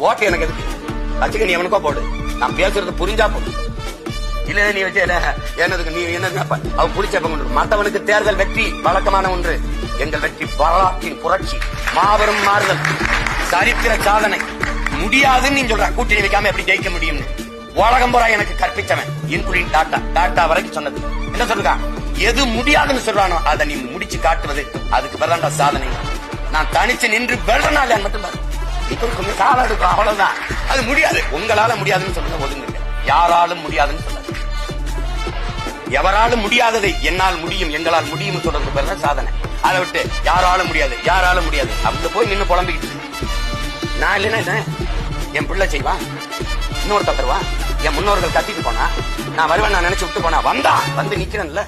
ஓட்டு எனக்கு எதுக்கு வச்சுக்க, நீ எவனுக்கோ போடு. நான் பேசுறது புரிஞ்சா போடு. இல்ல நீ வச்சு என்னதுக்கு நீ என்ன அவன் பிடிச்ச கொண்டு. மற்றவனுக்கு தேர்தல் வெற்றி வழக்கமான ஒன்று. எங்கள் வெற்றி வரலாற்றின் புரட்சி, மாபெரும் மாறுதல், சரித்திர சாதனை. முடியாதுன்னு நீ சொல்ற கூட்டணி வைக்காம எப்படி ஜெயிக்க முடியும்னு உலகம் பூரா எனக்கு கற்பிச்சவன், இன்குலின் டாட்டா வரைக்கும் சொன்னது. என்ன சொல்லுங்க, எது முடியாதுன்னு சொல்றானோ அதை நீ முடிச்சு காட்டுவது, அதுக்கு பிறகு சாதனை. நான் தனிச்சு நின்று வெள்ளனால மட்டும் காலம் எடுக்கும், அவ்வளவுதான். அது முடியாது, உங்களால முடியாதுன்னு சொல்லுங்க, ஒதுங்க. யாராலும் முடியாதுன்னு சொல்லாது. எவராலும் முடியாததை என்னால் முடியும், எங்களால் முடியும் சொல்றது பேர் தான் சாதனை. அதை விட்டு யாராலும் முடியாது, யாராலும் முடியாது அவங்க போய் நின்று புலம்பிக்கிட்டு, நான் இல்லைன்னா என் பிள்ளை செய்வான், இன்னொருத்த தருவான், என் முன்னோர்கள் கத்திட்டு போனா நான் வருவேன், நான் நினைச்சு விட்டு போனா வந்து நிக்கிறேன்ல.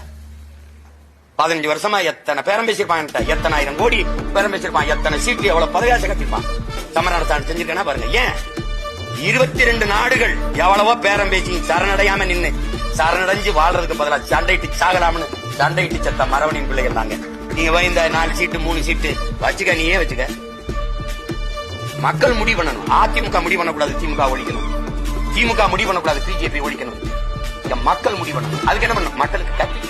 15 வருஷமா எத்தனை பேரம் பேசிருப்பான், எத்தனை ஆயிரம் கோடி பேரம் பேசிருப்பான், எத்தனை சீட்டு எவ்வளவு பதவியாசம் கத்திருப்பான். சமரசம் செஞ்சிருக்கேன்னா பாருங்க. ஏன் 22 நாடுகள் எவ்வளவோ பேரம் பேசி சரணடையாம நின்னு சரணடைஞ்சு வாழ்றதுக்கு பதிலா சண்டைட்டு சாகலாம்னு சண்டைட்டு செத்த மரவணின் பிள்ளைகள் தாங்க. நீங்க போய் இந்த 4 சீட்டு 3 சீட்டு வச்சுக்க, நீயே வச்சுக்க. மக்கள் முடிவு பண்ணணும். அதிமுக முடிவு பண்ணக்கூடாது, திமுக ஒழிக்கணும். திமுக முடிவு பண்ணக்கூடாது, பிஜேபி ஒழிக்கணும். மக்கள் முடிவு பண்ணணும். அதுக்கு என்ன பண்ணணும், மக்களுக்கு கற்பிக்க.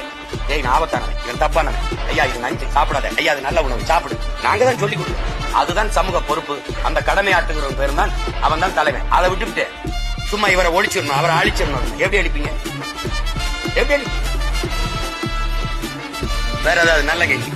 ஏய் நான் ஆபத்தானவன், இவன் தப்பானவன், ஐயா இது நஞ்சு சாப்பிடாத, ஐயா அது நல்ல உணவு சாப்பிடு, நாங்க தான் சொல்லிக் கொடுக்கணும். அதுதான் சமூக பொறுப்பு. அந்த கடமை ஆற்றுகிறவன் பேரும் தான், அவன் தான் தலைவன். அதை விட்டுவிட்டு சும்மா இவரை ஒழிச்சிடணும், அவரை அழிச்சிடணும். எப்படி அழிப்பீங்க? எப்படி அழிப்பீங்க? வேற ஏதாவது நல்ல கேள்வி?